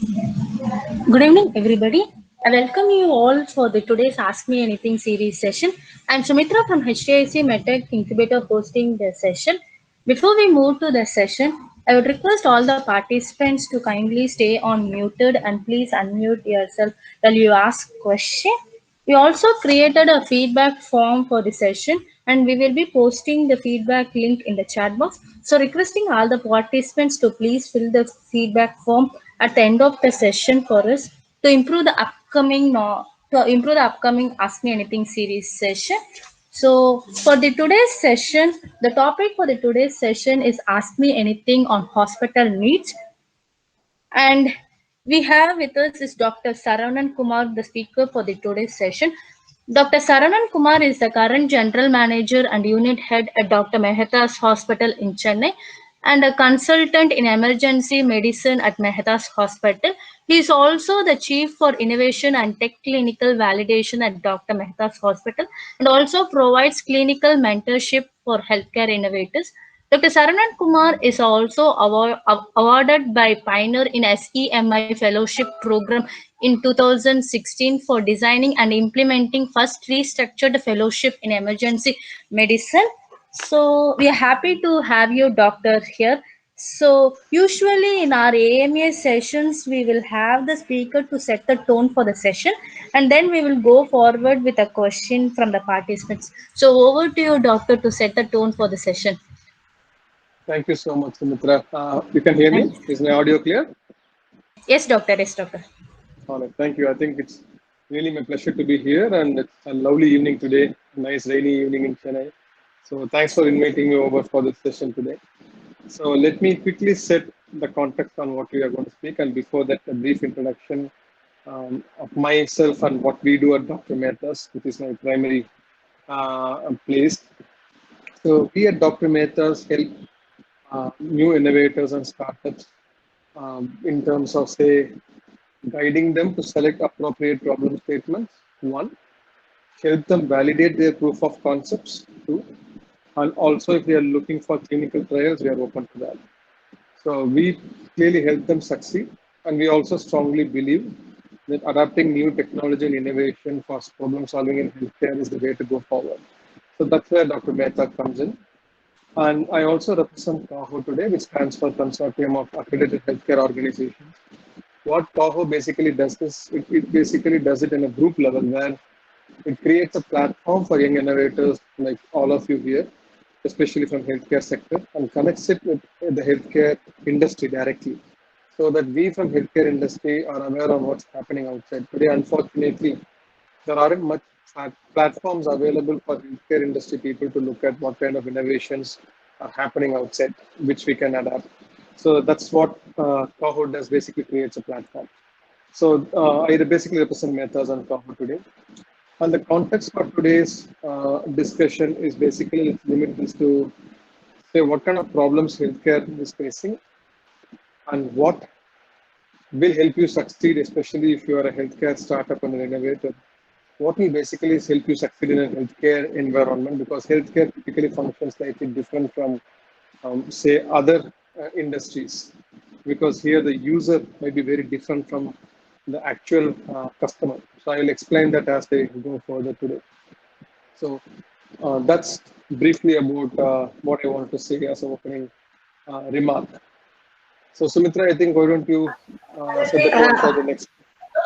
Good evening, everybody. I welcome you all for the today's Ask Me Anything series session. I'm Sumitra from HTIC MedTech Incubator hosting the session. Before we move to the session, I would request all the participants to kindly stay on muted and please unmute yourself while you ask question. We also created a feedback form for the session and we will be posting the feedback link in the chat box. So requesting all the participants to please fill the feedback form at the end of the session for us to improve the upcoming Ask Me Anything series session. So for the today's session, the topic for the today's session is Ask Me Anything on hospital needs. And we have with us is Dr. Saravanan Kumar, the speaker for the today's session. Dr. Saravanan Kumar is the current general manager and unit head at Dr. Mehta's Hospital in Chennai and a consultant in emergency medicine at Mehta's Hospital. He is also the chief for innovation and tech clinical validation at Dr. Mehta's Hospital and also provides clinical mentorship for healthcare innovators. Dr. Saranan Kumar is also awarded by Pioneer in SEMI Fellowship Program in 2016 for designing and implementing first restructured fellowship in emergency medicine. So we are happy to have you, doctor, here. So usually in our AMA sessions, we will have the speaker to set the tone for the session, and then we will go forward with a question from the participants. So over to you, doctor, to set the tone for the session. Thank you so much, Sumitra. You can hear me? Is my audio clear? Yes, doctor. Yes, doctor. All right. Thank you. I think it's really my pleasure to be here, and it's a lovely evening today. Nice rainy evening in Chennai. So thanks for inviting me over for this session today. So let me quickly set the context on what we are going to speak, and before that, a brief introduction of myself and what we do at Dr. Mehta's, which is my primary place. So we at Dr. Mehta's help new innovators and startups in terms of, say, guiding them to select appropriate problem statements. One, help them validate their proof of concepts. Two, and also if they are looking for clinical trials, we are open to that. So we clearly help them succeed, and we also strongly believe that adapting new technology and innovation for problem solving in healthcare is the way to go forward. So that's where Dr. Mehta comes in. And I also represent CAHO today, which stands for Consortium of Accredited Healthcare Organizations. What CAHO basically does is it basically does it in a group level where it creates a platform for young innovators like all of you here, especially from healthcare sector, and connects it with the healthcare industry directly, so that we from healthcare industry are aware of what's happening outside. Today, unfortunately, there aren't much platforms available for healthcare industry people to look at what kind of innovations are happening outside, which we can adapt. So that's what Kahoot does, basically creates a platform. So I basically represent Metas and Kahoot today. And the context for today's discussion is basically, let's limit this to say what kind of problems healthcare is facing and what will help you succeed, especially if you are a healthcare startup and an innovator. What will basically is help you succeed in a healthcare environment, because healthcare typically functions slightly different from, say, other industries, because here the user may be very different from the actual customer. So I will explain that as they go further today. So that's briefly about what I wanted to say as an opening remark. So Sumitra, I think why don't you set the tone for the next.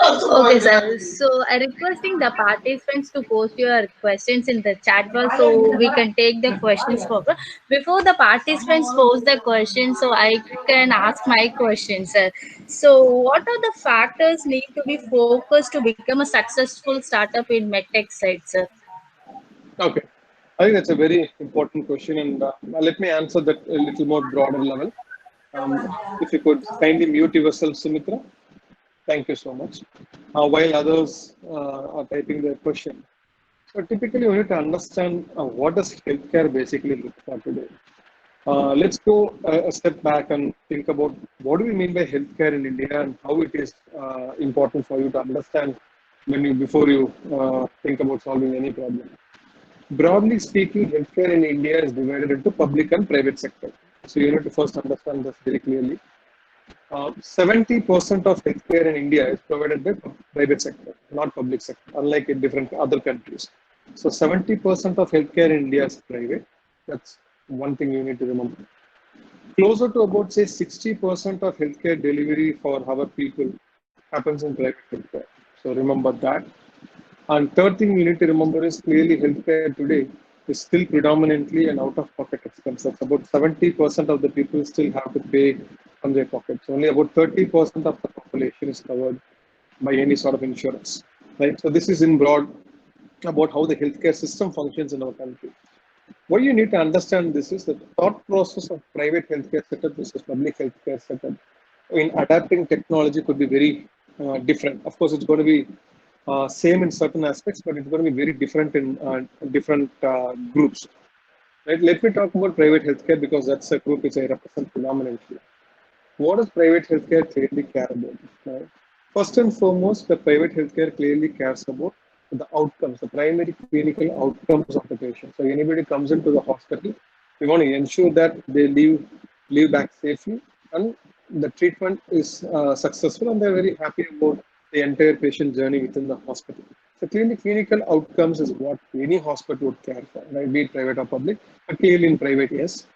Okay, sir. So I requesting the participants to post your questions in the chat box so we can take the questions forward. Before the participants post the questions, so I can ask my questions, sir. So what are the factors need to be focused to become a successful startup in medtech side, sir? Okay. I think that's a very important question, and let me answer that a little more broader level. If you could kindly mute yourself, Sumitra. Thank you so much. While others are typing their question. So typically, we need to understand what does healthcare basically look for today. Let's go a step back and think about what do we mean by healthcare in India and how it is important for you to understand before you think about solving any problem. Broadly speaking, healthcare in India is divided into public and private sector. So you need to first understand this very clearly. 70% of healthcare in India is provided by private sector, not public sector, unlike in different other countries. So 70% of healthcare in India is private. That's one thing you need to remember. Closer to about say 60% of healthcare delivery for our people happens in private healthcare. So remember that. And third thing you need to remember is clearly healthcare today is still predominantly an out-of-pocket expense. That's about 70% of the people still have to pay from their pockets. Only about 30% of the population is covered by any sort of insurance. Right. So this is in broad about how the healthcare system functions in our country. What you need to understand this is that the thought process of private healthcare setup versus public healthcare setup in adapting technology could be very different. Of course, it's going to be same in certain aspects, but it's going to be very different in different groups. Right? Let me talk about private healthcare because that's a group which I represent predominantly. What does private healthcare clearly care about? Right? First and foremost, the private healthcare clearly cares about the outcomes, the primary clinical outcomes of the patient. So anybody comes into the hospital, we want to ensure that they leave back safely and the treatment is successful and they're very happy about the entire patient journey within the hospital. So clearly clinical outcomes is what any hospital would care for, right? Be it private or public, but clearly in private, yes.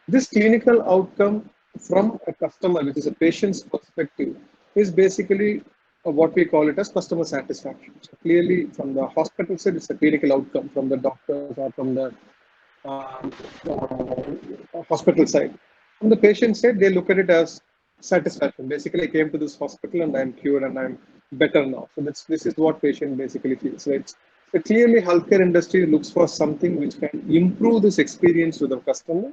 This clinical outcome from a customer, which is a patient's perspective, is basically what we call it as customer satisfaction. So clearly, from the hospital side, it's a clinical outcome from the doctors or from the hospital side. From the patient side, they look at it as satisfaction. Basically, I came to this hospital and I'm cured and I'm better now. So this is what patient basically feels, right? So clearly, healthcare industry looks for something which can improve this experience to the customer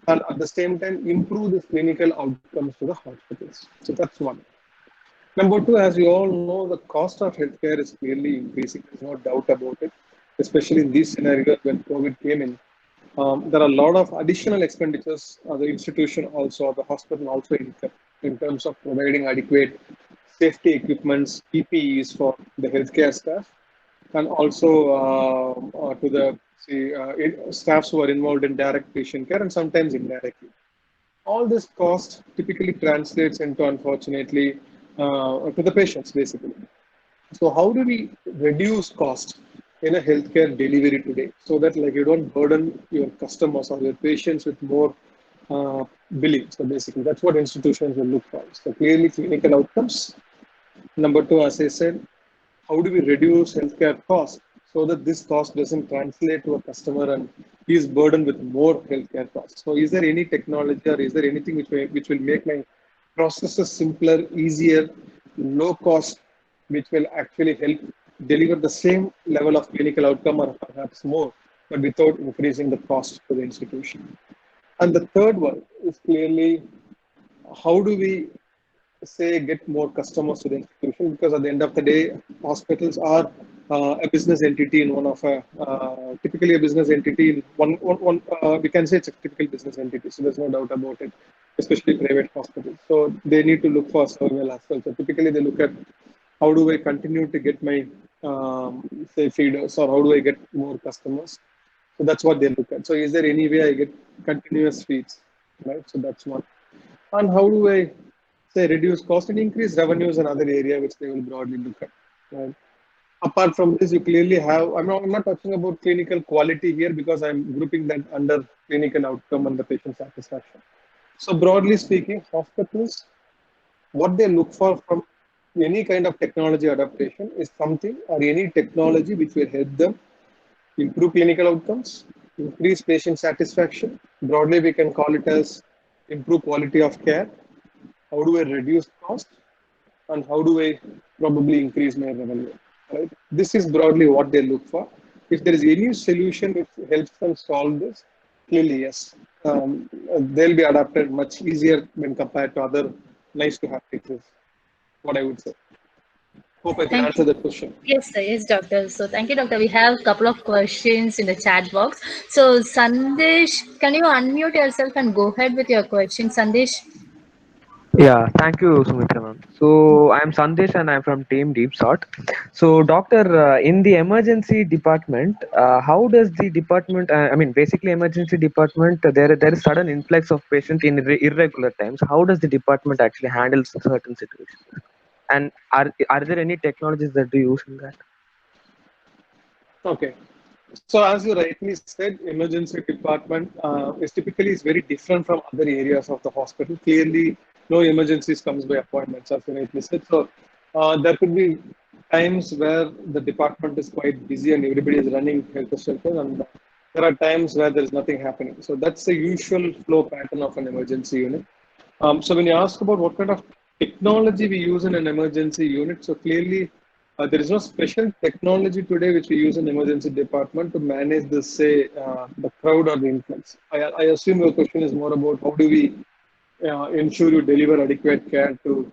and at the same time improve the clinical outcomes to the hospitals. So that's one. Number two, as we all know, the cost of healthcare is clearly increasing. There's no doubt about it, especially in these scenarios when COVID came in. There are a lot of additional expenditures the institution also, the hospital also incur in terms of providing adequate safety equipments, PPEs for the healthcare staff, and also to the staffs who are involved in direct patient care and sometimes indirectly. All this cost typically translates into, unfortunately, to the patients basically. So how do we reduce cost in a healthcare delivery today so that like you don't burden your customers or your patients with more billing? So basically, that's what institutions will look for. So clearly, clinical outcomes. Number two, as I said, how do we reduce healthcare costs so that this cost doesn't translate to a customer and he is burdened with more healthcare costs? So is there any technology or is there anything which will make my processes simpler, easier, low cost, which will actually help deliver the same level of clinical outcome or perhaps more, but without increasing the cost to the institution? And the third one is clearly how do we say get more customers to the institution, because at the end of the day hospitals are a business entity in one of a typically a business entity in one we can say it's a typical business entity, so there's no doubt about it, especially private hospitals. So they need to look for survival as well. So typically they look at how do I continue to get my say feeders or how do I get more customers. So that's what they look at. So is there any way I get continuous feeds, right? So that's one. And how do I say reduce cost and increase revenues, another area which they will broadly look at. Right? Apart from this, you clearly have, I'm not talking about clinical quality here because I'm grouping that under clinical outcome and the patient satisfaction. So broadly speaking, hospitals, what they look for from any kind of technology adaptation is something or any technology which will help them improve clinical outcomes, increase patient satisfaction. Broadly, we can call it as improve quality of care. How do I reduce cost? And how do I probably increase my revenue? Right? This is broadly what they look for. If there is any solution which helps them solve this, clearly yes, they'll be adapted much easier when compared to other nice to have fixes. What I would say. Hope I can Thank answer you. that question. Yes, sir. Yes, doctor. So thank you, doctor. We have a couple of questions in the chat box. So Sandesh, can you unmute yourself and go ahead with your question, Sandesh? Yeah, thank you, Sumitra ma'am. So I'm Sandesh and I'm from Team Deep Sort. So, doctor, in the emergency department, how does the department? I mean, basically, emergency department, there is sudden influx of patient in irregular times. How does the department actually handle certain situations? And are there any technologies that do use in that? Okay. So as you rightly said, emergency department is typically is very different from other areas of the hospital. Clearly, no emergencies comes by appointments, as you rightly said. So there could be times where the department is quite busy and everybody is running helter skelter, and there are times where there is nothing happening. So that's the usual flow pattern of an emergency unit. So when you ask about what kind of technology we use in an emergency unit, so clearly there is no special technology today which we use in emergency department to manage the say the crowd or the influx. I assume your question is more about how do we ensure you deliver adequate care to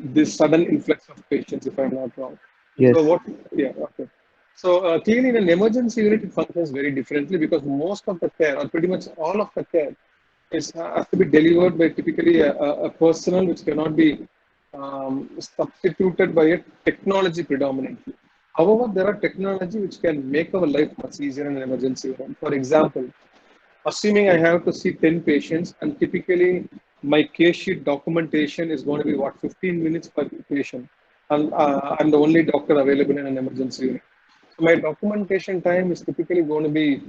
this sudden influx of patients, if I'm not wrong. So Yes. what? Yeah, okay. So clearly, in an emergency unit, it functions very differently because most of the care, or pretty much all of the care, has to be delivered by typically a personnel which cannot be substituted by a technology predominantly. However, there are technology which can make our life much easier in an emergency room. For example, assuming I have to see 10 patients, and typically my case sheet documentation is going to be what 15 minutes per patient, and I'm the only doctor available in an emergency unit. So my documentation time is typically going to be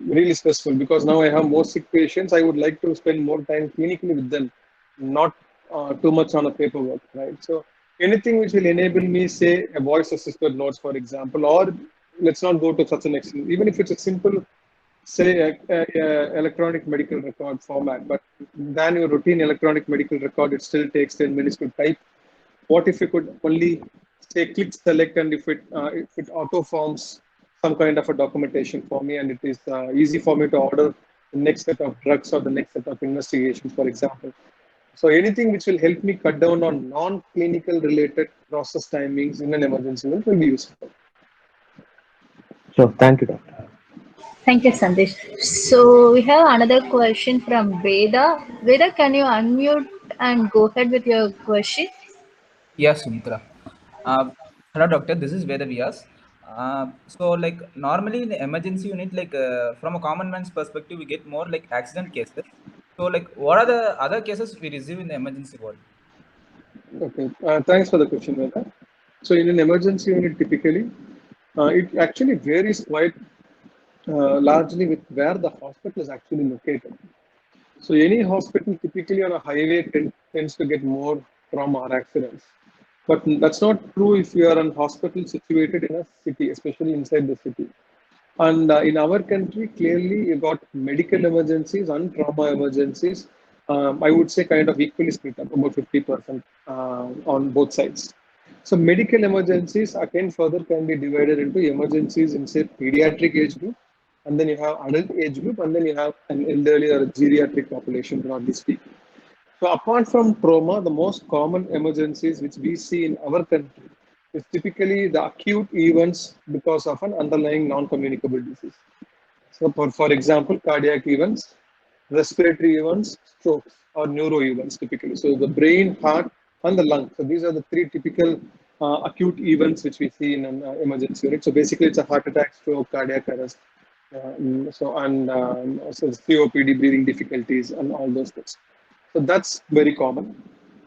really stressful because now I have more sick patients. I would like to spend more time clinically with them, not too much on a paperwork, right? So anything which will enable me, say, a voice assisted notes, for example, or let's not go to such an extent. Even if it's a simple, say, electronic medical record format, but than your routine electronic medical record, it still takes 10 minutes to type. What if you could only say click select, and if it auto forms some kind of a documentation for me, and it is easy for me to order the next set of drugs or the next set of investigations, for example. So anything which will help me cut down on non-clinical related process timings in an emergency room will be useful. Sure. Thank you, doctor. Thank you, Sandesh. So we have another question from Veda. Veda, can you unmute and go ahead with your question? Yes, Sumitra. Uh, Hello, doctor. This is Veda Vyas. So, like normally in the emergency unit, like from a common man's perspective, we get more like accident cases. So, like, what are the other cases we receive in the emergency ward? Okay, thanks for the question, Veda. So in an emergency unit, typically, it actually varies quite largely with where the hospital is actually located. So any hospital typically on a highway tends to get more trauma or accidents. But that's not true if you are in hospital situated in a city, especially inside the city. And in our country, clearly you got medical emergencies and trauma emergencies. I would say kind of equally split up, about 50% on both sides. So medical emergencies again further can be divided into emergencies in say pediatric age group, and then you have adult age group, and then you have an elderly or a geriatric population, broadly speaking. So apart from trauma, the most common emergencies which we see in our country is typically the acute events because of an underlying non-communicable disease. So for example, cardiac events, respiratory events, strokes, or neuro events typically. So the brain, heart, and the lung. So these are the three typical acute events which we see in an emergency unit. So basically, it's a heart attack, stroke, cardiac arrest, so COPD, breathing difficulties, and all those things. So that's very common.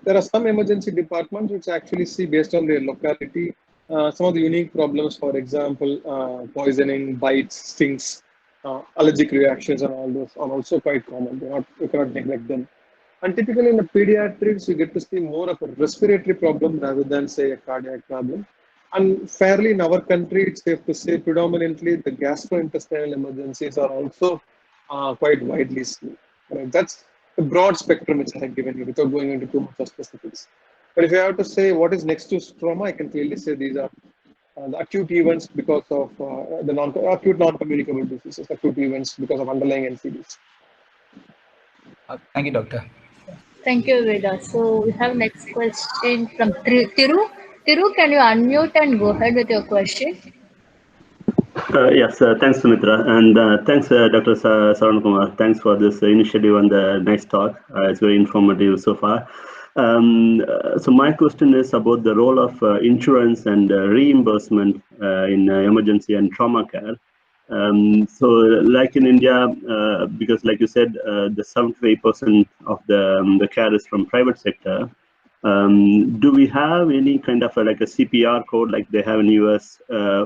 There are some emergency departments which actually see based on their locality some of the unique problems. For example, poisoning, bites, stings, allergic reactions, and all those are also quite common. You cannot neglect them. And typically in the pediatrics, you get to see more of a respiratory problem rather than say a cardiac problem. And fairly in our country, it's safe to say predominantly the gastrointestinal emergencies are also quite widely seen. Right? That's the broad spectrum which I have given you without going into too much of specifics. But if you have to say what is next to trauma, I can clearly say these are the acute events because of the acute non-communicable diseases, acute events because of underlying NCDs. Thank you, doctor. Thank you, Veda. So we have next question from Tiru. Tiru, can you unmute and go ahead with your question? Yes, thanks, Sumitra, and thanks, Dr. Saran Kumar. Thanks for this initiative and the nice talk. It's very informative so far. So my question is about the role of insurance and reimbursement in emergency and trauma care. So, like in India, because like you said, the 78% of the care is from private sector. Do we have any kind of like a CPR code like they have in US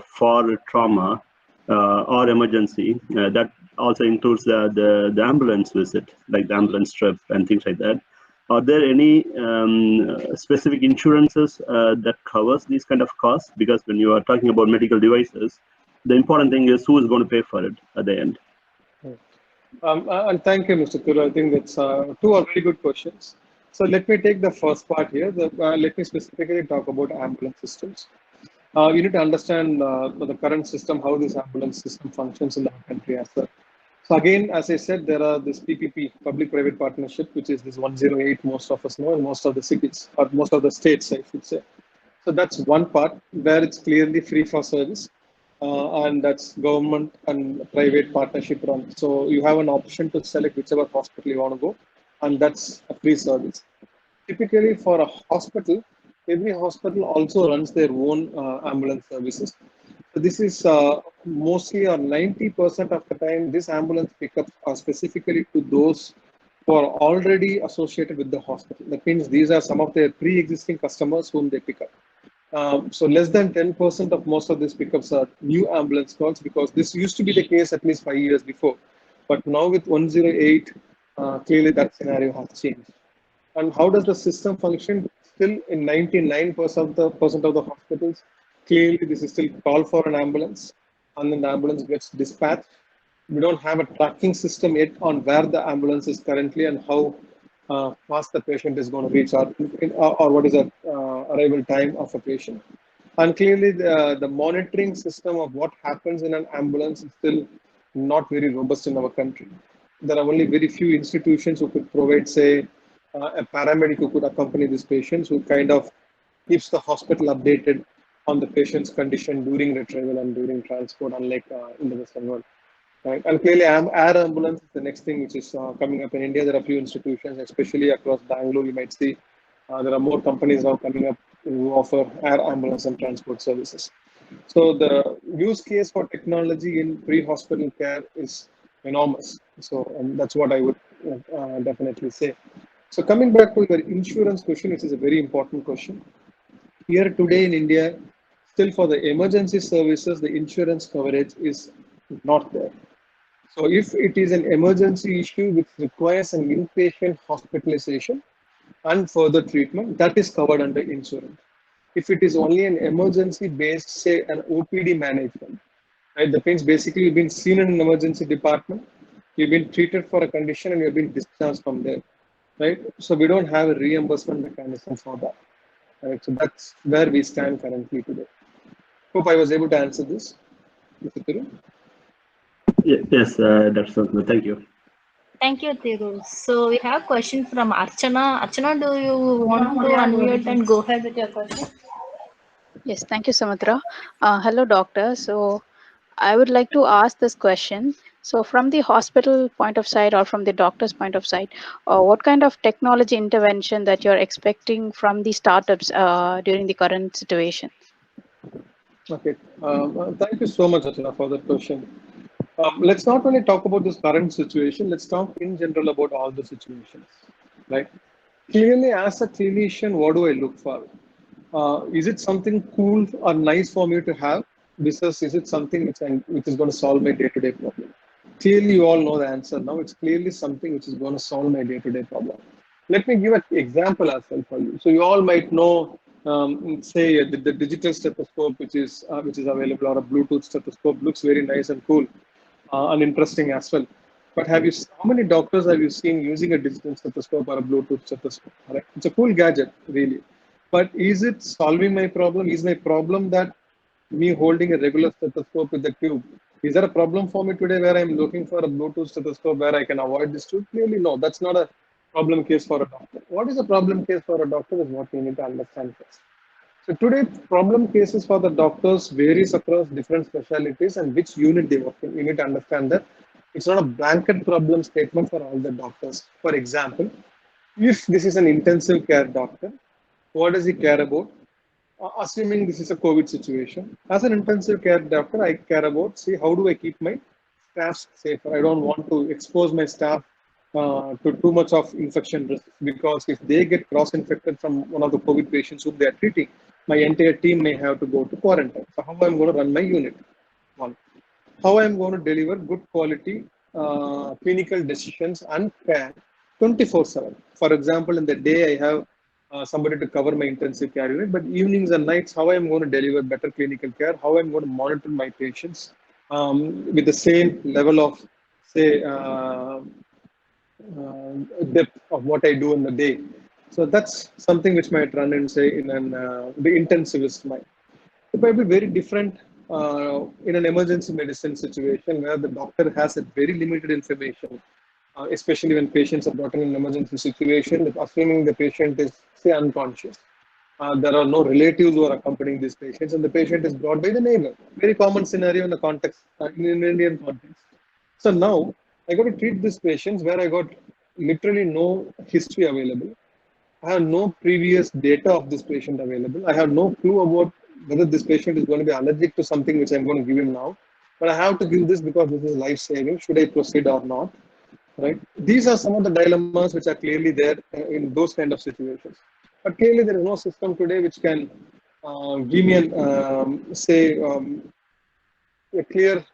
for trauma or emergency? That also includes the ambulance visit, like the ambulance trip and things like that. Are there any specific insurances that covers these kind of costs? Because when you are talking about medical devices, the important thing is who is going to pay for it at the end. And thank you, Mr. Kuru. I think that's two are very good questions. So let me take the first part here. Let me specifically talk about ambulance systems. You need to understand for the current system how this ambulance system functions in our country as well. So again, as I said, there are this PPP, public-private partnership, which is this 108 most of us know in most of the cities or most of the states, I should say. So that's one part where it's clearly free for service, and that's government and private partnership run. So you have an option to select whichever hospital you want to go, and that's a free service. Typically, for a hospital, every hospital also runs their own ambulance services. So this is mostly or 90% of the time, this ambulance pickups are specifically to those who are already associated with the hospital. That means these are some of their pre-existing customers whom they pick up. So less than 10% of most of these pickups are new ambulance calls because this used to be the case at least 5 years before. But now with 108, clearly that scenario has changed. And how does the system function? Still in 99% of the hospitals, clearly this is still call for an ambulance and then the ambulance gets dispatched. We don't have a tracking system yet on where the ambulance is currently and how fast the patient is going to reach or what is the arrival time of a patient. And clearly the monitoring system of what happens in an ambulance is still not very robust in our country. There are only very few institutions who could provide, say, a paramedic who could accompany these patients, who kind of keeps the hospital updated on the patient's condition during retrieval and during transport, unlike in the Western world. Right? And clearly, air ambulance is the next thing which is coming up in India. There are a few institutions, especially across Bangalore. You might see there are more companies now coming up who offer air ambulance and transport services. So the use case for technology in pre-hospital care is enormous. So that's what I would definitely say. So coming back to your insurance question, which is a very important question. Here today in India, still for the emergency services, the insurance coverage is not there. So if it is an emergency issue which requires an inpatient hospitalization and further treatment, that is covered under insurance. If it is only an emergency based, say an OPD management, right? That means basically you've been seen in an emergency department, you've been treated for a condition and you've been discharged from there, right? So we don't have a reimbursement mechanism for that. Right? So that's where we stand currently today. Hope I was able to answer this, Mr. Thiru. Yes, that's something. Thank you. Thank you, Thiru. So we have a question from Archana. Archana, do you want to unmute and go ahead with your question? Yes, thank you, Sumitra. Hello, doctor. So I would like to ask this question. So from the hospital point of sight or from the doctor's point of sight, what kind of technology intervention that you're expecting from the startups during the current situation? Okay. Thank you so much, Archana, for that question. Let's not only talk about this current situation, let's talk in general about all the situations, right? Clearly, as a clinician, what do I look for? Is it something cool or nice for me to have? Versus is it something which is going to solve my day-to-day problem? Clearly, you all know the answer now. It's clearly something which is going to solve my day-to-day problem. Let me give an example as well for you. So you all might know, say the digital stethoscope, which is available, or a Bluetooth stethoscope, looks very nice and cool and interesting as well. But how many doctors have you seen using a digital stethoscope or a Bluetooth stethoscope? Right? It's a cool gadget, really. But is it solving my problem? Is my problem that me holding a regular stethoscope with the tube? Is there a problem for me today where I'm looking for a Bluetooth stethoscope where I can avoid this tube? Clearly, no. That's not a problem case for a doctor. What is a problem case for a doctor is what we need to understand first. So today, problem cases for the doctors varies across different specialties and which unit they work in. You need to understand that it's not a blanket problem statement for all the doctors. For example, if this is an intensive care doctor, what does he care about? Assuming this is a COVID situation, as an intensive care doctor, I care about, see, how do I keep my staff safer? I don't want to expose my staff to too much of infection risk, because if they get cross-infected from one of the COVID patients whom they are treating, my entire team may have to go to quarantine. So how I'm going to run my unit? One. How I'm going to deliver good quality clinical decisions and care 24/7. For example, in the day I have somebody to cover my intensive care unit, but evenings and nights, how I'm going to deliver better clinical care, how I'm going to monitor my patients with the same level of, say, depth of what I do in the day. So that's something which might run in, say, in the intensivist mind. It might be very different in an emergency medicine situation where the doctor has a very limited information, especially when patients are brought in an emergency situation, assuming the patient is, say, unconscious. There are no relatives who are accompanying these patients, and the patient is brought by the neighbor. Very common scenario in the context, in Indian context. So now I got to treat these patients where I got literally no history available. I have no previous data of this patient available. I have no clue about whether this patient is going to be allergic to something which I'm going to give him now. But I have to give this because this is life saving. Should I proceed or not? Right? These are some of the dilemmas which are clearly there in those kind of situations. But clearly, there is no system today which can give me an, a clear,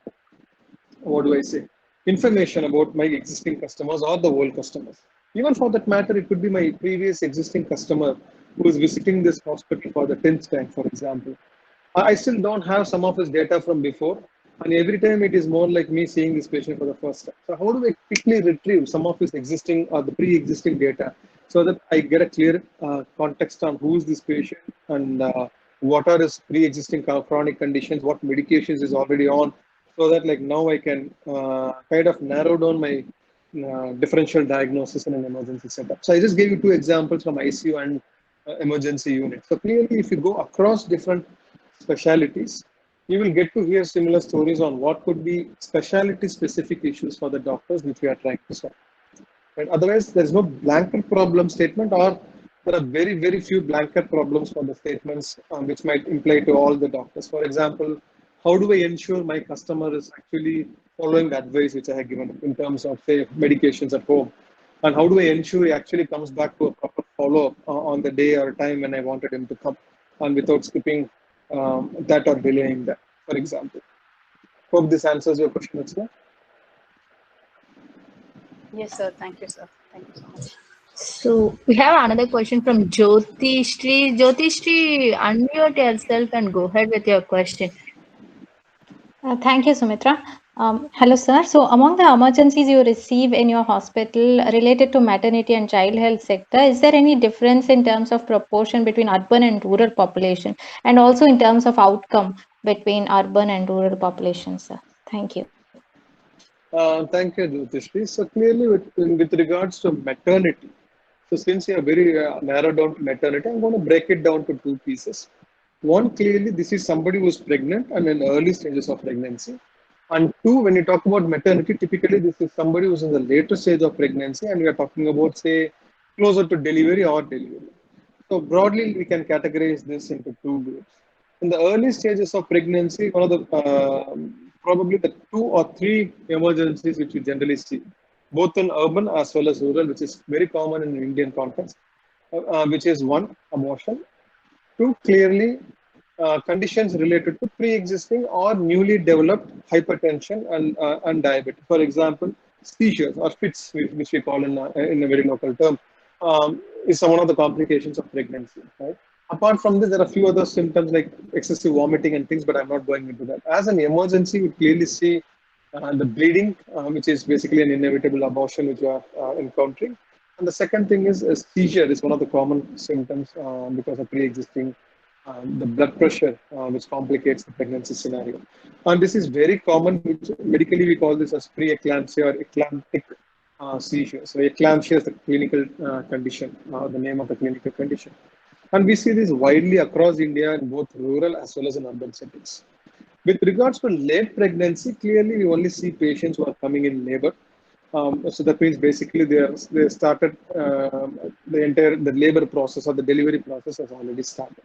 what do I say, information about my existing customers or the old customers. Even for that matter, it could be my previous existing customer who is visiting this hospital for the 10th time, for example. I still don't have some of his data from before. And every time it is more like me seeing this patient for the first time. So how do I quickly retrieve some of his existing or the pre-existing data so that I get a clear context on who is this patient and what are his pre-existing chronic conditions, what medications is already on, so that like now I can kind of narrow down my differential diagnosis in an emergency setup. So I just gave you two examples from ICU and emergency unit. So clearly, if you go across different specialities, you will get to hear similar stories on what could be specialty specific issues for the doctors which we are trying to solve. Right? Otherwise, there's no blanket problem statement, or there are very, very few blanket problems for the statements which might imply to all the doctors. For example, how do I ensure my customer is actually following the advice which I have given in terms of, say, medications at home? And how do I ensure he actually comes back to a proper follow-up on the day or time when I wanted him to come, and without skipping that or delaying that, for example. Hope this answers your question, Rachna. Yes, sir. Thank you, sir. Thank you so much. So we have another question from Jyotishri. Jyotishri, unmute yourself and go ahead with your question. Thank you, Sumitra. Hello, sir. So, among the emergencies you receive in your hospital related to maternity and child health sector, is there any difference in terms of proportion between urban and rural population, and also in terms of outcome between urban and rural populations, sir? Thank you. Thank you, Jyotishri. So clearly, with regards to maternity, so since you are very narrowed down to maternity, I'm going to break it down to two pieces. One, clearly, this is somebody who's pregnant and in early stages of pregnancy. And two, when you talk about maternity, typically this is somebody who's in the later stage of pregnancy, and we are talking about, say, closer to delivery or delivery. So broadly, we can categorize this into two groups. In the early stages of pregnancy, one of the probably the two or three emergencies which we generally see, both in urban as well as rural, which is very common in the Indian context, which is one, abortion. Two, clearly conditions related to pre-existing or newly developed hypertension and diabetes. For example, seizures or fits, which we call in a very local term, is one of the complications of pregnancy. Right? Apart from this, there are a few other symptoms like excessive vomiting and things, but I'm not going into that. As an emergency, we clearly see the bleeding, which is basically an inevitable abortion which you are encountering. And the second thing is a seizure is one of the common symptoms because of pre-existing the blood pressure, which complicates the pregnancy scenario. And this is very common, which medically we call this as pre-eclampsia or eclamptic seizure. So eclampsia is the clinical condition, the name of the clinical condition. And we see this widely across India in both rural as well as in urban settings. With regards to late pregnancy, clearly we only see patients who are coming in labor. So that means basically they started the labor process or the delivery process has already started.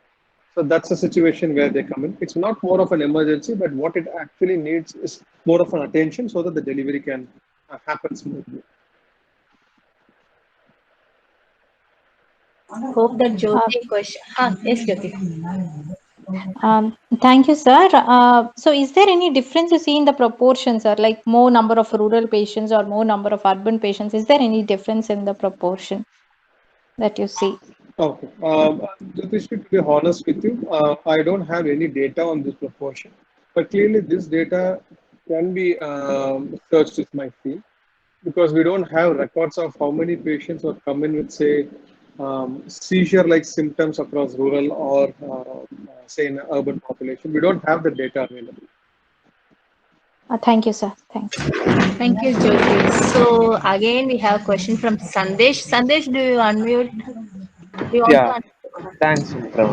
So that's a situation where they come in. It's not more of an emergency, but what it actually needs is more of an attention so that the delivery can happen smoothly. Hope that Jyoti question. Yes, Jyoti. Thank you, sir. So is there any difference you see in the proportions, sir? Like more number of rural patients or more number of urban patients? Is there any difference in the proportion that you see? Okay. Jyotish, to be honest with you, I don't have any data on this proportion, but clearly this data can be searched with my field because we don't have records of how many patients are coming with, say, seizure-like symptoms across rural or, say, in urban population. We don't have the data available. Thank you, sir. Thanks. Thank you, Jyoti. So again, we have a question from Sandesh. Sandesh, do you unmute? Do you want to Yeah, thanks, Sumitra.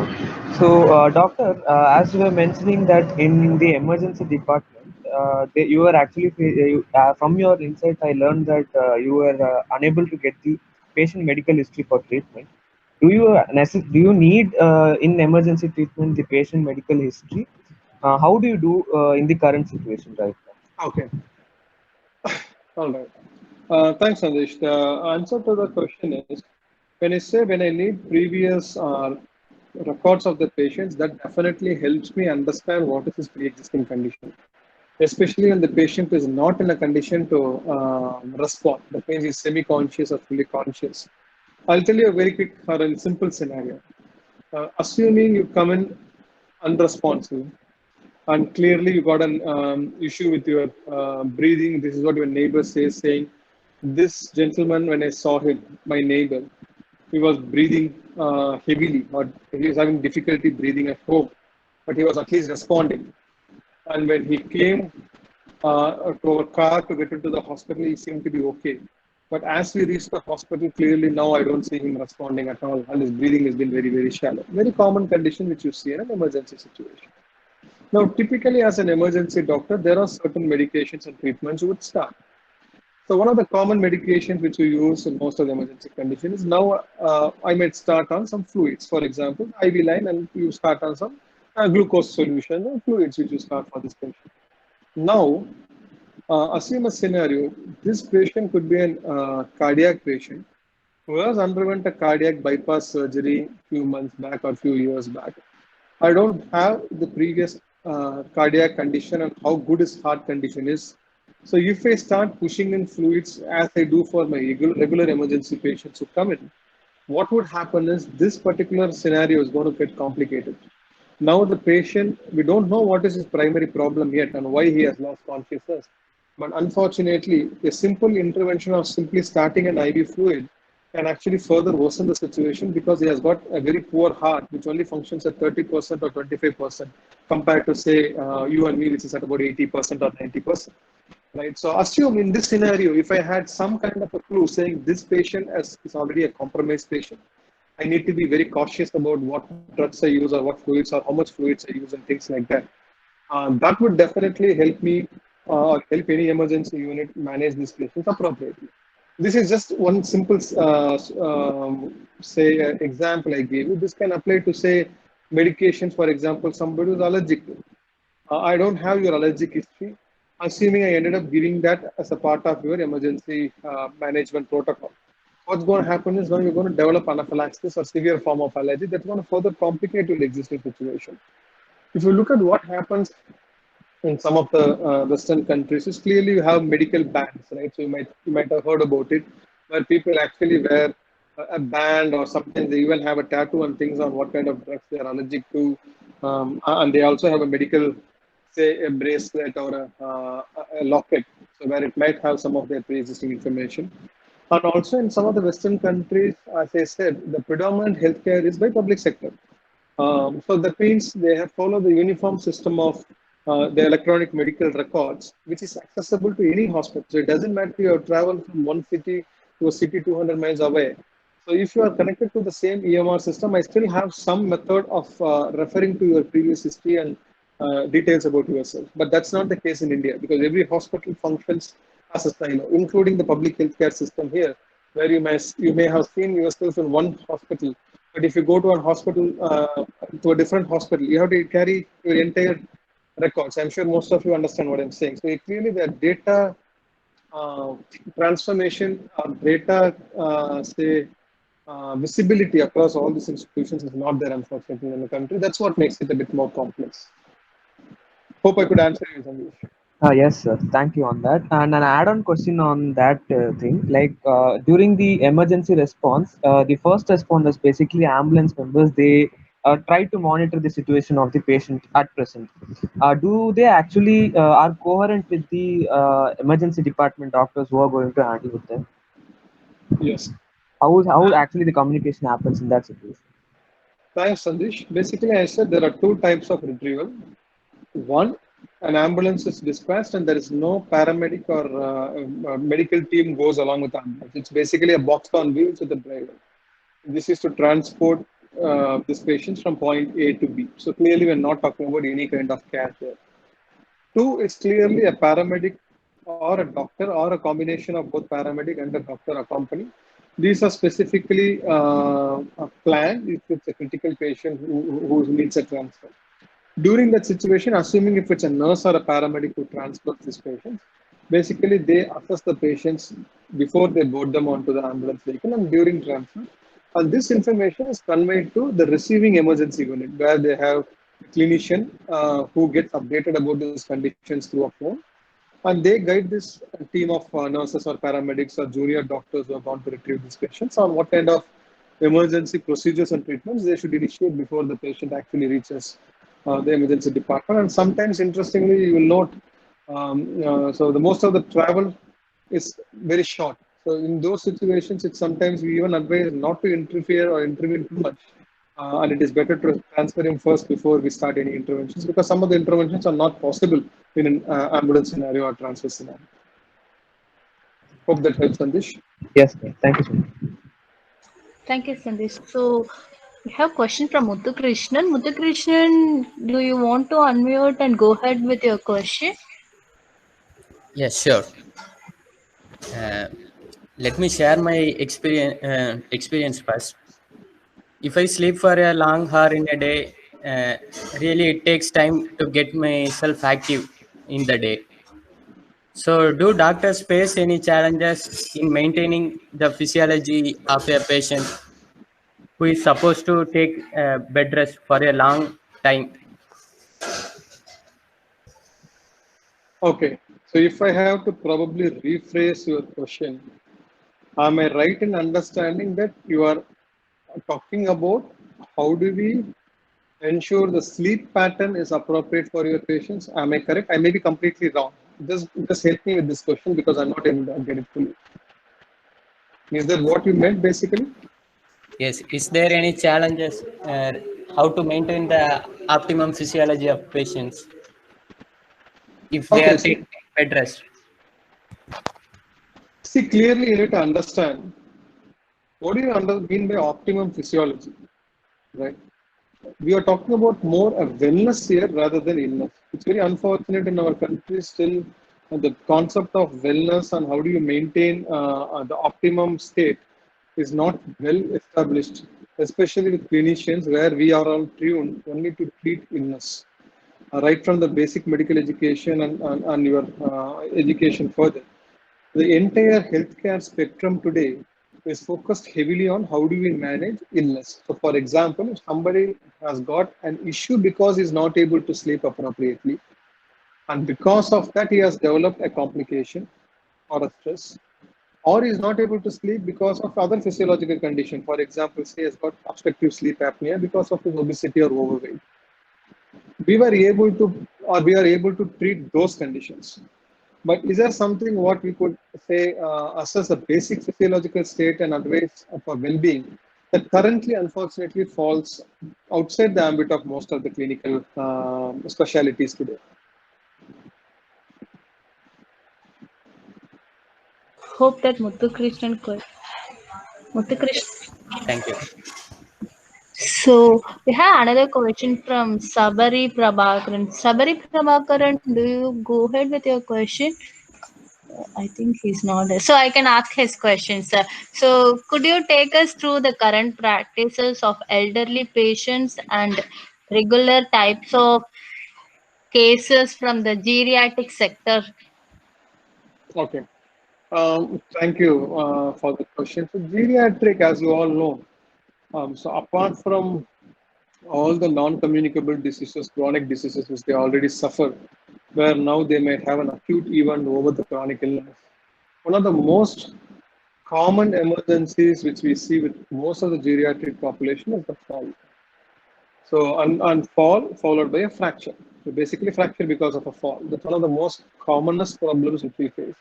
So, doctor, as you were mentioning that in the emergency department, you were actually from your insight, I learned that you were unable to get the patient medical history for treatment. Do you need in emergency treatment the patient medical history? How do you do in the current situation right now? Okay. All right. Thanks, Sandesh. The answer to the question is when I need previous records of the patients, that definitely helps me understand what is his pre-existing condition, especially when the patient is not in a condition to respond. That means he's semi-conscious or fully conscious. I'll tell you a very quick or a simple scenario. Assuming you come in unresponsive and clearly you got an issue with your breathing. This is what your neighbor says, saying, this gentleman, when I saw him, my neighbor, he was breathing heavily or he was having difficulty breathing at home, but he was at least responding. And when he came to our car to get into the hospital, he seemed to be okay. But as we reached the hospital, clearly now I don't see him responding at all, and his breathing has been very, very shallow. Very common condition which you see in an emergency situation. Now, typically as an emergency doctor, there are certain medications and treatments you would start. So one of the common medications which you use in most of the emergency conditions is now I might start on some fluids, for example, IV line, and you start on some glucose solution and fluids which you start for this patient. Now, assume a scenario, this patient could be a cardiac patient who has underwent a cardiac bypass surgery few months back or few years back. I don't have the previous cardiac condition and how good his heart condition is. So if I start pushing in fluids as I do for my regular emergency patients who come in, what would happen is this particular scenario is going to get complicated. Now the patient, we don't know what is his primary problem yet and why he has lost consciousness. But unfortunately, a simple intervention of simply starting an IV fluid can actually further worsen the situation because he has got a very poor heart, which only functions at 30% or 25% compared to, say, you and me, which is at about 80% or 90%. Right. So assume in this scenario, if I had some kind of a clue saying this patient is already a compromised patient, I need to be very cautious about what drugs I use or what fluids or how much fluids I use and things like that. That would definitely help me help any emergency unit manage these patients appropriately. This is just one simple, say, example I gave you. This can apply to, say, medications, for example, somebody who's allergic to. I don't have your allergic history. Assuming I ended up giving that as a part of your emergency management protocol. What's going to happen is now you're going to develop anaphylaxis or severe form of allergy that's going to further complicate your existing situation. If you look at what happens in some of the Western countries, is clearly you have medical bans, right? So you might have heard about it, where people actually wear a band or sometimes they even have a tattoo and things on what kind of drugs they are allergic to, and they also have a medical, say, a bracelet or a locket, so where it might have some of their pre-existing information. And also in some of the Western countries, as I said, the predominant healthcare is by public sector. So that means they have followed the uniform system of the electronic medical records, which is accessible to any hospital. So it doesn't matter you have traveled from one city to a city 200 miles away. So if you are connected to the same EMR system, I still have some method of referring to your previous history and details about yourself. But that's not the case in India, because every hospital functions as a silo, including the public healthcare system here, where you may have seen yourself in one hospital, but if you go to a hospital to a different hospital, you have to carry your entire records. I'm sure most of you understand what I'm saying. So clearly, the data uh, transformation or data, say, visibility across all these institutions is not there, unfortunately, in the country. That's what makes it a bit more complex. Hope I could answer you, Sandesh. Yes, sir. Thank you on that. And an add-on question on that thing, like during the emergency response, the first responders, basically ambulance members, they try to monitor the situation of the patient at present. Do they actually are coherent with the emergency department doctors who are going to handle with them? Yes. How actually the communication happens in that situation? Thanks, Sandesh. Basically, I said there are two types of retrieval. One, an ambulance is dispatched and there is no paramedic or medical team goes along with the ambulance. It's basically a box on wheels with a driver. This is to transport this patient from point A to B. So clearly, we're not talking about any kind of care there. Two is clearly a paramedic or a doctor or a combination of both paramedic and a doctor accompany. These are specifically planned if it's a critical patient who needs a transfer. During that situation, assuming if it's a nurse or a paramedic who transports this patient, basically they assess the patients before they board them onto the ambulance vehicle and during transfer. And this information is conveyed to the receiving emergency unit where they have a clinician who gets updated about these conditions through a phone. And they guide this team of nurses or paramedics or junior doctors who are going to retrieve these patients on what kind of emergency procedures and treatments they should initiate before the patient actually reaches the emergency department. And sometimes, interestingly, you will note, so the most of the travel is very short. So in those situations, it's sometimes we even advise not to interfere or intervene too much. And it is better to transfer him first before we start any interventions, because some of the interventions are not possible in an ambulance scenario or transfer scenario. Hope that helps, Sandesh. Yes, sir. Thank you so much. Thank you, Sandesh. So we have a question from Muthu Krishnan. Muthu Krishnan, do you want to unmute and go ahead with your question? Yes, sure. Uh, Let me share my experience first. If I sleep for a long hour in a day, really it takes time to get myself active in the day. So, do doctors face any challenges in maintaining the physiology of a patient who is supposed to take bed rest for a long time? Okay, so if I have to probably rephrase your question, am I right in understanding that you are talking about how do we ensure the sleep pattern is appropriate for your patients? Am I correct? I may be completely wrong. Just help me with this question because I'm not able to get it fully. Is that what you meant basically? Yes. Is there any challenges how to maintain the optimum physiology of patients if they Okay, are taking bed rest? see clearly you need to understand what do you mean by optimum physiology, right? We are talking about more a wellness here rather than illness. It's very unfortunate in our country still the concept of wellness and how do you maintain the optimum state is not well established, especially with clinicians where we are all tuned only to treat illness, right from the basic medical education and your education further. The entire healthcare spectrum today is focused heavily on how do we manage illness. So, for example, if somebody has got an issue because he's not able to sleep appropriately, and because of that he has developed a complication or a stress, or is not able to sleep because of other physiological condition. For example, say he has got obstructive sleep apnea because of his obesity or overweight. We are able to treat those conditions. But is there something what we could say assess a basic physiological state and advice for well-being that currently, unfortunately, falls outside the ambit of most of the clinical specialities today? Hope that Muthu Krishnan could. Muthukrishnan. Thank you. So we have another question from Sabari Prabhakaran. Sabari Prabhakaran, do you go ahead with your question? I think he's not there. So I can ask his question, sir. So could you take us through the current practices of elderly patients and regular types of cases from the geriatric sector? Okay. Thank you for the question. So geriatric, as you all know, so apart from all the non-communicable diseases, chronic diseases which they already suffer, where now they might have an acute event over the chronic illness. One of the most common emergencies which we see with most of the geriatric population is the fall. So, and fall followed by a fracture. So basically fracture because of a fall. That's one of the most commonest problems which we face.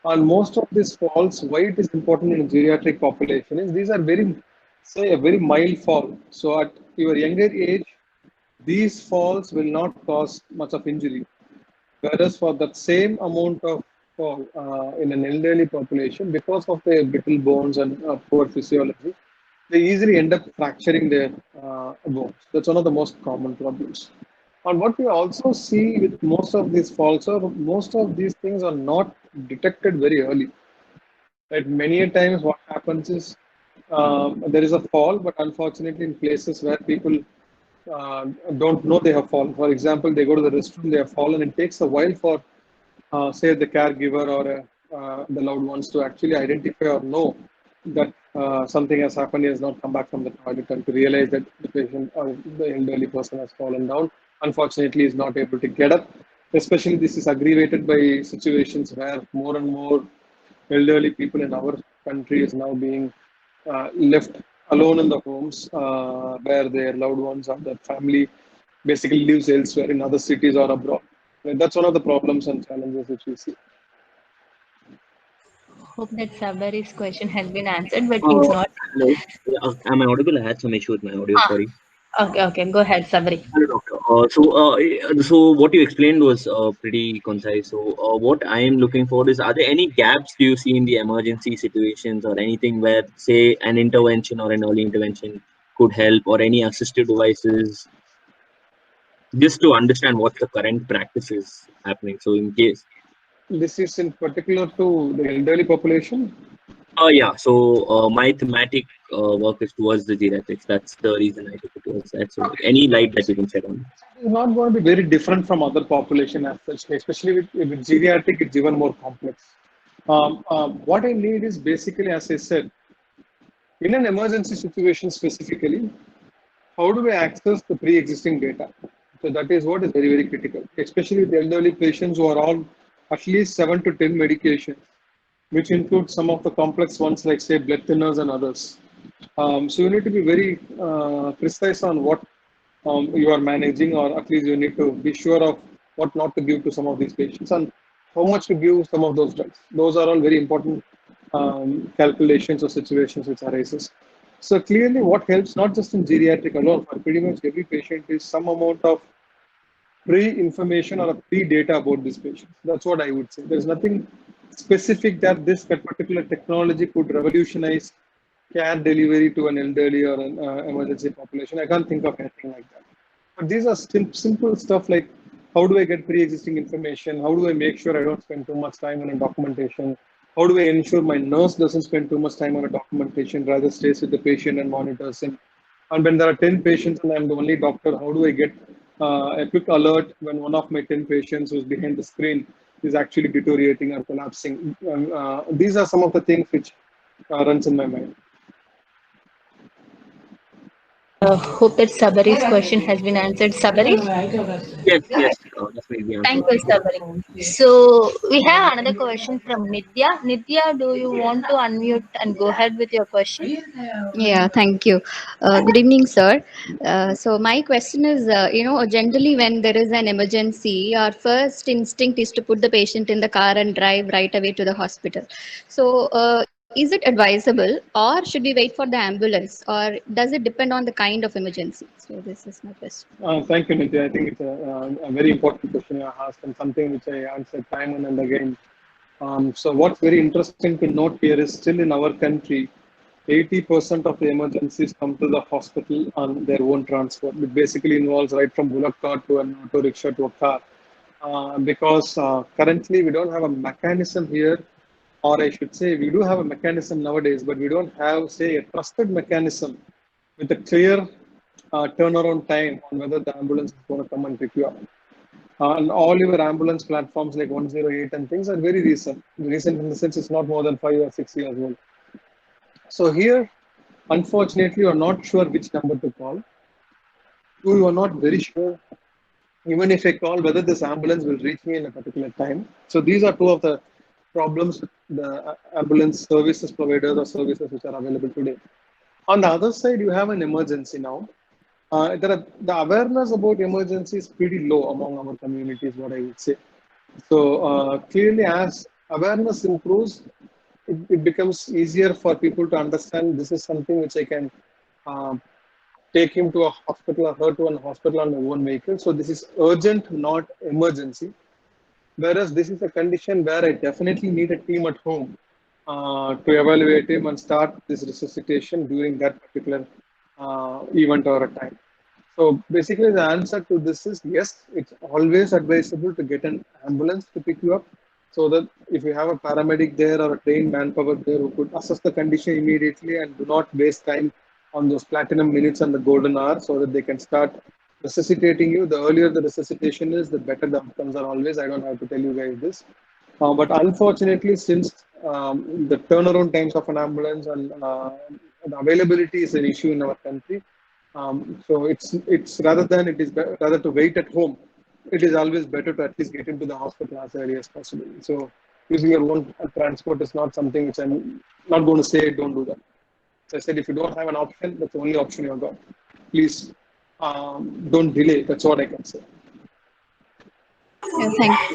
And most of these falls, why it is important in a geriatric population is these are very, say, a very mild fall. So at your younger age, these falls will not cause much of injury. Whereas for that same amount of fall in an elderly population, because of their brittle bones and poor physiology, they easily end up fracturing their bones. That's one of the most common problems. And what we also see with most of these falls are most of these things are not detected very early. Right? Many a times what happens is there is a fall, but unfortunately in places where people uh, don't know they have fallen. For example, they go to the restroom, they have fallen. It takes a while for, say, the caregiver or the loved ones to actually identify or know that something has happened. He has not come back from the toilet, and to realize that the patient or the elderly person has fallen down. Unfortunately, is not able to get up. Especially, this is aggravated by situations where more and more elderly people in our country is now being left alone in the homes where their loved ones or their family basically lives elsewhere in other cities or abroad. And that's one of the problems and challenges which we see. Hope that Sabari's question has been answered, but he's Uh, not. Hello. Yeah, am I audible? I had some issue with my audio. Ah, Sorry. okay. Go ahead, Sabari. Hello, doctor. So what you explained was pretty concise. So, what I am looking for is, are there any gaps do you see in the emergency situations or anything where, say, an intervention or an early intervention could help, or any assistive devices, just to understand what the current practice is happening. So, in case. This is in particular to the elderly population. Yeah. So, my thematic work is towards the geriatrics. That's the reason I took it towards that. So, any light that you can shed on. It's not going to be very different from other population as such, especially with geriatric, it's even more complex. What I need is basically, as I said, in an emergency situation specifically, how do we access the pre-existing data? So that is what is very, very critical, especially with elderly patients who are on at least 7 to 10 medications, which include some of the complex ones like, say, blood thinners and others. So you need to be very precise on what you are managing, or at least you need to be sure of what not to give to some of these patients and how much to give some of those drugs. Those are all very important calculations or situations which arises. So clearly what helps not just in geriatric alone, for pretty much every patient is some amount of pre-information or a pre-data about this patient. That's what I would say. There's nothing specific that this particular technology could revolutionize care delivery to an elderly or an emergency population. I can't think of anything like that. But these are simple stuff like how do I get pre-existing information? How do I make sure I don't spend too much time on a documentation? How do I ensure my nurse doesn't spend too much time on a documentation, rather stays with the patient and monitors him? And when there are 10 patients and I'm the only doctor, how do I get a quick alert when one of my 10 patients who's behind the screen is actually deteriorating or collapsing? These are some of the things which runs in my mind. Hope that Sabari's question has been answered. Sabari? Yes. That's maybe Thank answered. you, Sabari. So we have another question from Nitya. Nitya, do you want to unmute and go ahead with your question? Yeah, thank you. Good evening, sir. So my question is, generally when there is an emergency, our first instinct is to put the patient in the car and drive right away to the hospital. So is it advisable, or should we wait for the ambulance, or does it depend on the kind of emergency? So this is my question. Thank you, Nitya. I think it's a very important question you asked and something which I answered time and again. So what's very interesting to note here is still in our country, 80% of the emergencies come to the hospital on their own transport. It basically involves right from bullock cart to an auto rickshaw to a car. Because currently we don't have a mechanism here, or I should say we do have a mechanism nowadays, but we don't have, say, a trusted mechanism with a clear turnaround time on whether the ambulance is going to come and pick you up. And all your ambulance platforms like 108 and things are very recent. Recent in the sense it's not more than 5 or 6 years old. So here, unfortunately, you are not sure which number to call. You are not very sure, even if I call, whether this ambulance will reach me in a particular time. So these are two of the problems with the ambulance services providers or services which are available today. On the other side, you have an emergency now. The awareness about emergency is pretty low among our communities, what I would say. So clearly, as awareness improves, it becomes easier for people to understand this is something which I can take him to a hospital or her to a hospital on their own vehicle. So this is urgent, not emergency. Whereas this is a condition where I definitely need a team at home to evaluate him and start this resuscitation during that particular event or a time. So basically the answer to this is yes, it's always advisable to get an ambulance to pick you up, so that if you have a paramedic there or a trained manpower there who could assess the condition immediately and do not waste time on those platinum minutes and the golden hour, so that they can start resuscitating you. The earlier the resuscitation is, the better the outcomes are always. I don't have to tell you guys this. But unfortunately, since the turnaround times of an ambulance and the availability is an issue in our country, so it's rather to wait at home, it is always better to at least get into the hospital as early as possible. So using your own transport is not something which I'm not going to say don't do that. So I said, if you don't have an option, that's the only option you've got. Please don't delay. That's what I can say.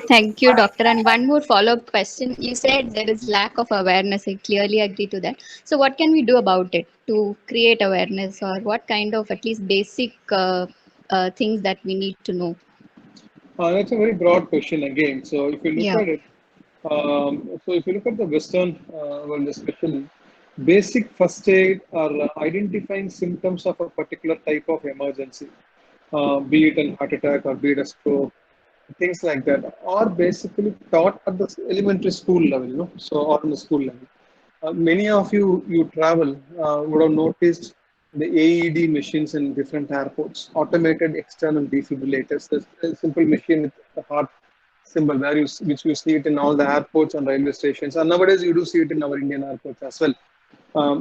Thank you, doctor. And one more follow-up question. You said there is lack of awareness. I clearly agree to that. So what can we do about it to create awareness, or what kind of at least basic things that we need to know? That's a very broad question again. So if you look at it, if you look at the Western world especially, basic first aid or identifying symptoms of a particular type of emergency, be it a heart attack or be it a stroke, things like that, are basically taught at the elementary school level, or on the school level. Many of you travel would have noticed the AED machines in different airports, automated external defibrillators. There's a simple machine with the heart symbol which you see it in all the airports and railway stations. And nowadays you do see it in our Indian airports as well.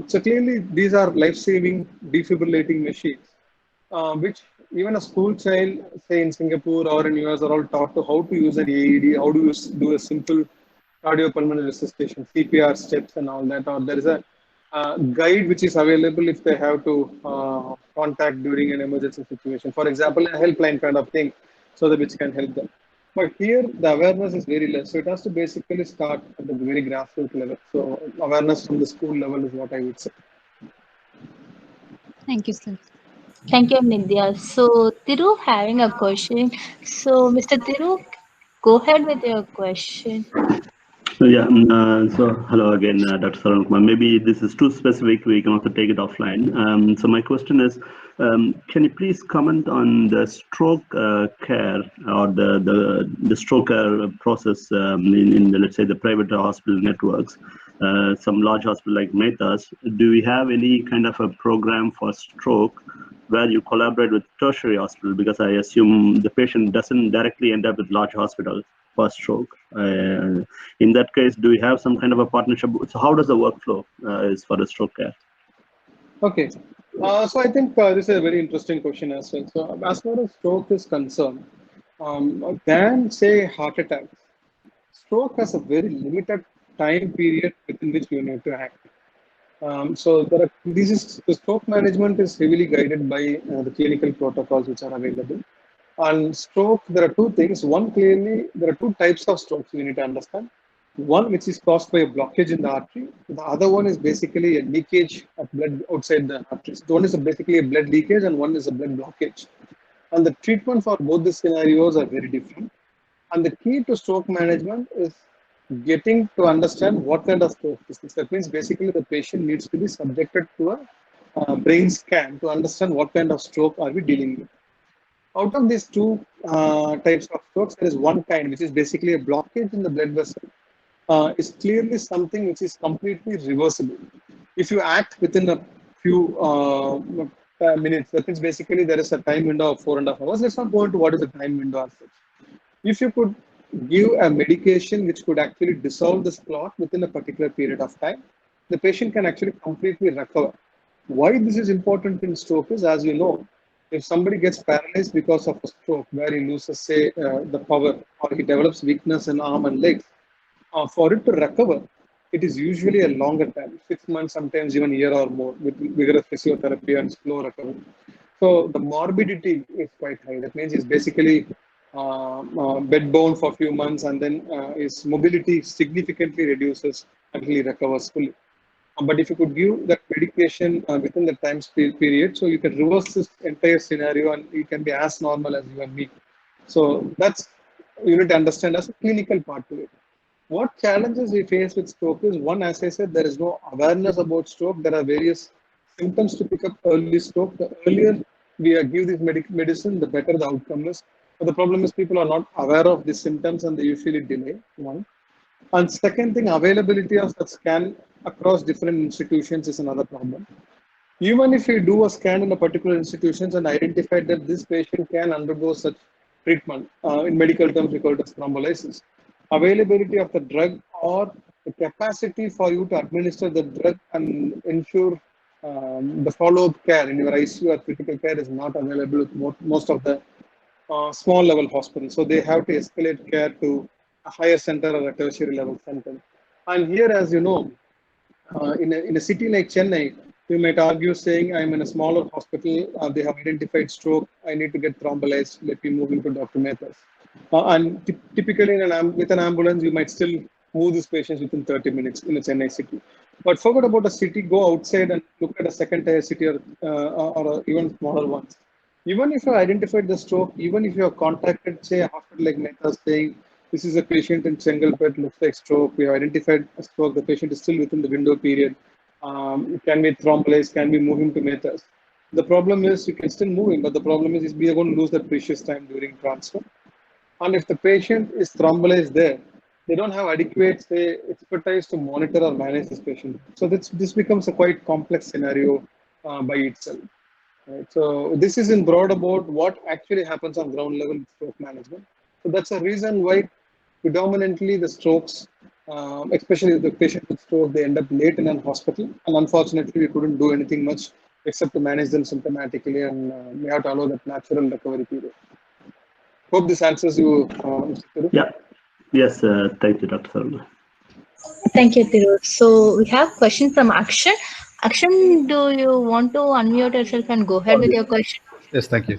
So clearly these are life-saving defibrillating machines, which even a school child, say in Singapore or in US, are all taught to how to use an AED, how to do a simple cardiopulmonary resuscitation, CPR steps and all that. Or there is a guide which is available if they have to contact during an emergency situation. For example, a helpline kind of thing, so that which can help them. But here the awareness is very less. So it has to basically start at the very grassroots level. So awareness from the school level is what I would say. Thank you, sir. Thank you, Nidya. So Thiru having a question. So Mr. Thiru, go ahead with your question. Yeah, so hello again, Dr. Saran Kumar. Maybe this is too specific, we can also take it offline. So my question is, can you please comment on the stroke care or the stroke care process in the, let's say, the private hospital networks? Some large hospital like Mehta's, do we have any kind of a program for stroke where you collaborate with tertiary hospital? Because I assume the patient doesn't directly end up with large hospitals for stroke. In that case, do we have some kind of a partnership? So how does the workflow is for the stroke care? Okay, so I think this is a very interesting question as well. So as far as stroke is concerned, than say heart attack, stroke has a very limited time period within which you need to act. So the stroke management is heavily guided by the clinical protocols which are available. On stroke, there are two things. One, clearly, there are two types of strokes we need to understand. One, which is caused by a blockage in the artery. The other one is basically a leakage of blood outside the arteries. One is basically a blood leakage and one is a blood blockage. And the treatment for both the scenarios are very different. And the key to stroke management is getting to understand what kind of stroke this is. That means basically the patient needs to be subjected to a brain scan to understand what kind of stroke are we dealing with. Out of these two types of strokes, there is one kind which is basically a blockage in the blood vessel. Is clearly something which is completely reversible. If you act within a few minutes, that means basically there is a time window of 4.5 hours. Let's not go into what is the time window as such. If you could give a medication which could actually dissolve this clot within a particular period of time, the patient can actually completely recover. Why this is important in stroke is, as you know, if somebody gets paralyzed because of a stroke where he loses, say, the power, or he develops weakness in arm and legs, for it to recover, it is usually a longer time, 6 months, sometimes even a year or more, with vigorous physiotherapy and slow recovery. So the morbidity is quite high. That means it's basically bedbound for a few months, and then his mobility significantly reduces until he recovers fully. But if you could give that medication within the time period, so you can reverse this entire scenario and you can be as normal as you and me. So that's, you need to understand as a clinical part to it. What challenges we face with stroke is, one, as I said, there is no awareness about stroke. There are various symptoms to pick up early stroke. The earlier we give this medicine, the better the outcome is. But the problem is people are not aware of these symptoms and they usually delay, one. And second thing, availability of the scan across different institutions is another problem. Even if you do a scan in a particular institutions and identify that this patient can undergo such treatment, in medical terms we call it as thrombolysis, availability of the drug or the capacity for you to administer the drug and ensure the follow-up care in your ICU or critical care is not available with most of the small level hospitals. So they have to escalate care to a higher center or a tertiary level center. And here, as you know, in a city like Chennai, you might argue saying, I'm in a smaller hospital, they have identified stroke, I need to get thrombolized, let me move into Dr. Mehta's. And typically with an ambulance, you might still move these patients within 30 minutes in a Chennai city. But forget about a city, go outside and look at a second tier city or even smaller ones. Even if you identified the stroke, even if you have contacted, say, a hospital like Mehta saying, this is a patient in Chengalpet, looks like stroke, we have identified a stroke, the patient is still within the window period, it can be thrombolized, can be moving to Mehta's. The problem is you can still move him, but the problem is we are going to lose that precious time during transfer. And if the patient is thrombolized there, they don't have adequate, say, expertise to monitor or manage this patient. So this becomes a quite complex scenario by itself. Right? So this is in broad about what actually happens on ground level with stroke management. So that's a reason why predominantly the strokes, especially the patient with stroke, they end up late in an hospital. And unfortunately, we couldn't do anything much except to manage them symptomatically, and we have to allow that natural recovery period. Hope this answers you, Mr. Thiru. Yeah. Yes, thank you, Dr. Saruna. Thank you, Thiru. So we have question from Akshan. Akshan, do you want to unmute yourself and go ahead with your question? Yes, thank you.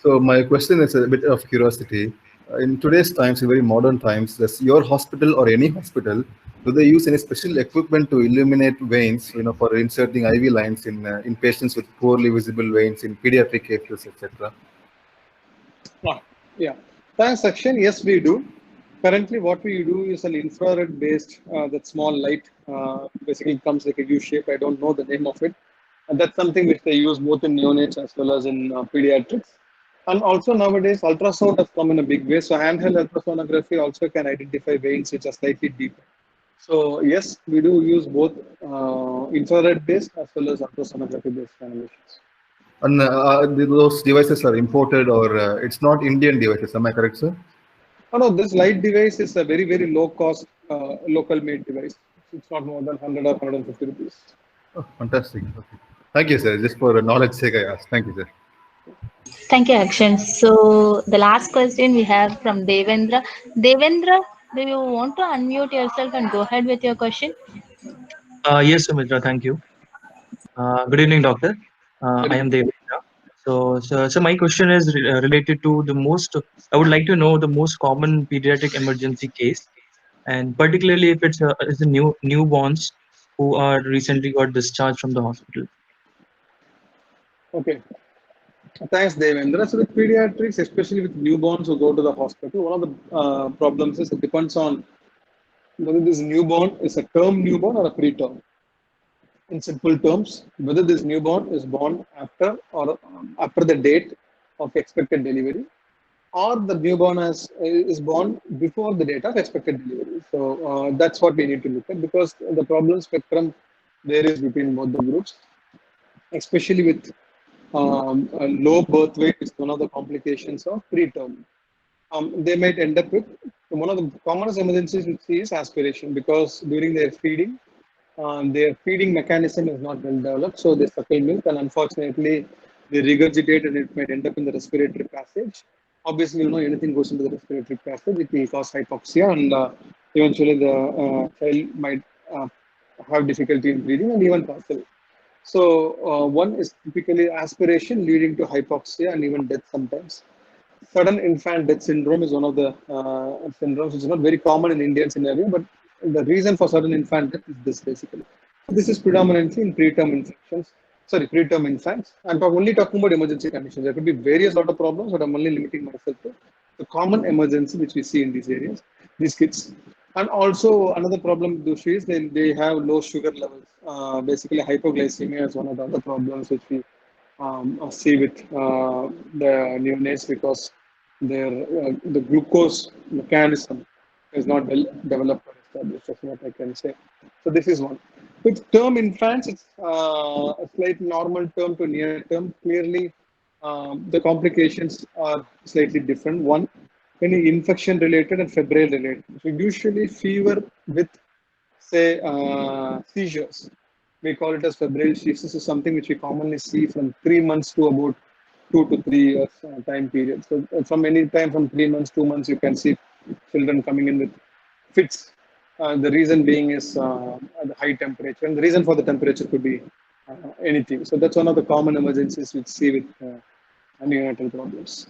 So my question is a bit of curiosity. In today's times, in very modern times, does your hospital or any hospital, do they use any special equipment to illuminate veins, for inserting IV lines in patients with poorly visible veins in pediatric cases, etc.? Yeah. Thanks, Akshan. Yes, we do. Currently, what we do is an infrared-based, that small light, basically comes like a U shape. I don't know the name of it. And that's something which they use both in neonates as well as in pediatrics. And also nowadays, ultrasound has come in a big way. So handheld ultrasonography also can identify veins which are slightly deeper. So yes, we do use both infrared-based as well as ultrasonography-based simulations. And those devices are imported, or it's not Indian devices, am I correct, sir? Oh, no, this light device is a very, very low-cost, local-made device. It's not more than 100 or 150 rupees. Oh, fantastic. Okay. Thank you, sir. Just for knowledge sake, I asked. Thank you, sir. Thank you, Akshan. So the last question we have from Devendra. Devendra, do you want to unmute yourself and go ahead with your question? Yes, Sumitra, thank you. Good evening, doctor. I am Devendra. So my question is related to I would like to know the most common pediatric emergency case, and particularly if it's a newborns who are recently got discharged from the hospital. Okay. Thanks, Devendra. So with pediatrics, especially with newborns who go to the hospital, one of the problems is it depends on whether this newborn is a term newborn or a preterm. In simple terms, whether this newborn is born after or after the date of expected delivery, or the newborn is born before the date of expected delivery. So that's what we need to look at, because the problem spectrum varies between both the groups, especially with a low birth weight is one of the complications of preterm. They might end up with one of the commonest emergencies we see is aspiration, because during their feeding mechanism is not well developed, so they suckle milk and unfortunately they regurgitate and it might end up in the respiratory passage. Obviously, anything goes into the respiratory passage, it will cause hypoxia, and eventually the child might have difficulty in breathing and even pass away. So one is typically aspiration leading to hypoxia and even death sometimes. Sudden infant death syndrome is one of the syndromes which is not very common in Indian scenario, but the reason for sudden infant death is this basically. This is predominantly in preterm infants. I'm only talking about emergency conditions. There could be various other problems, but I'm only limiting myself to the common emergency which we see in these areas, these kids. And also another problem with is they have low sugar levels. Basically, hypoglycemia is one of the other problems which we see with the neonates, because the glucose mechanism is not well developed or established. That's what I can say. So this is one. With term infants, it's a slight normal term to near term. Clearly, the complications are slightly different. One, any infection related and febrile related. So usually fever with, say, seizures. We call it as febrile seizures. This is something which we commonly see from 3 months to about 2 to 3 years time period. So from any time from 3 months, 2 months, you can see children coming in with fits. The reason being is the high temperature, and the reason for the temperature could be anything. So that's one of the common emergencies we see with neonatal problems.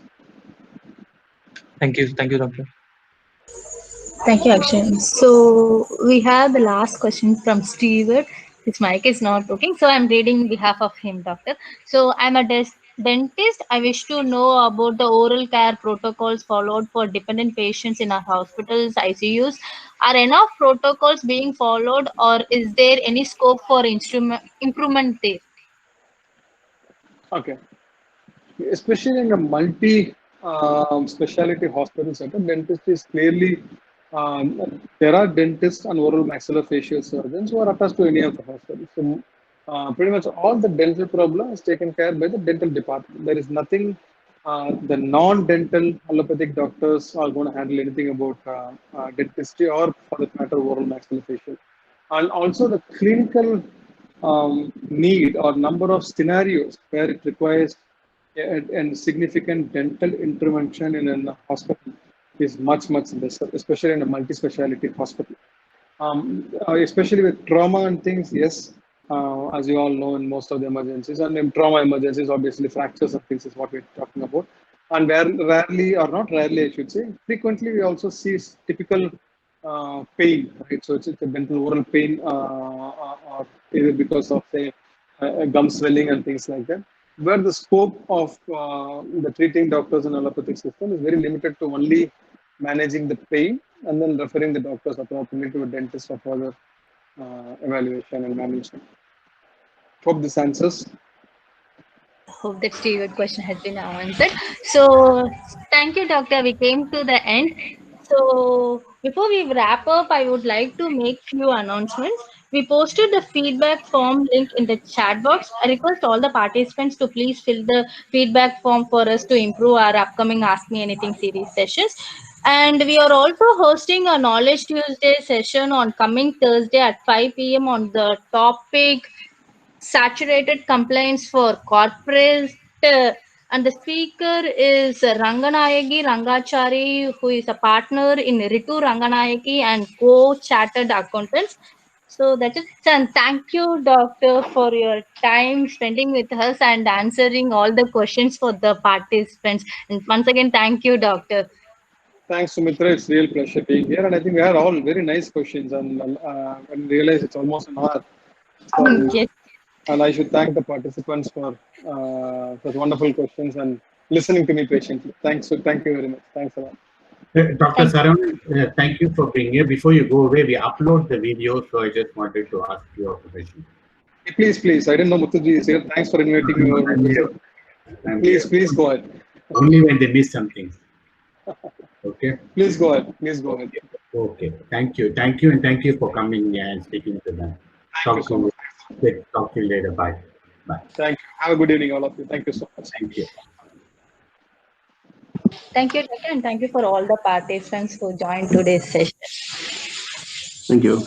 Thank you, doctor. Thank you, Akshay. So we have the last question from Stewart. His mic is not working, so I'm reading on behalf of him, doctor. So I'm a dentist. I wish to know about the oral care protocols followed for dependent patients in our hospitals, ICUs. Are enough protocols being followed, or is there any scope for improvement there? Okay. Especially in a multi-specialty hospital setup, dentistry is clearly, there are dentists and oral maxillofacial surgeons who are attached to any of the hospitals. So pretty much all the dental problem is taken care by the dental department. There is nothing, the non-dental allopathic doctors are going to handle anything about dentistry, or for that matter, oral maxillofacial. And also the clinical need or number of scenarios where it requires and significant dental intervention in a hospital is much lesser, especially in a multi-speciality hospital. Especially with trauma and things, yes, as you all know, in most of the emergencies, and in trauma emergencies, obviously fractures and things is what we're talking about. And rarely, or not rarely, I should say, frequently we also see typical pain, right? So it's a dental oral pain, or either because of, say, gum swelling and things like that, where the scope of the treating doctors in allopathic system is very limited to only managing the pain and then referring the doctors appropriately to a dentist for further evaluation and management. Hope this answers. Hope that Steve's question has been answered. So thank you, doctor. We came to the end. So before we wrap up, I would like to make few announcements. We posted the feedback form link in the chat box. I request all the participants to please fill the feedback form for us to improve our upcoming Ask Me Anything series sessions. And we are also hosting a Knowledge Tuesday session on coming Thursday at 5 p.m. on the topic saturated complaints for corporate, and the speaker is Ranganayaki Rangachari, who is a partner in Ritu Ranganayaki and co-chartered accountants. So that is, and thank you, doctor, for your time spending with us and answering all the questions for the participants. And once again, thank you, doctor. Thanks, Sumitra. It's a real pleasure being here, and I think we had all very nice questions, and realize it's almost an hour. So, Yes. and I should thank the participants for such wonderful questions and listening to me patiently. Thank you very much. Thanks a lot. Dr. Saran, thank you for being here. Before you go away, we upload the video, so I just wanted to ask your permission. Please. I didn't know Muthuji is here. Thanks for inviting me over. Please go ahead. Only when they miss something. Okay. Please go ahead. Okay. Thank you, and thank you for coming and speaking to them. Talk to you later. Bye. Thank you. Have a good evening, all of you. Thank you so much. Thank you. Thank you, Doctor, and thank you for all the participants who joined today's session. Thank you.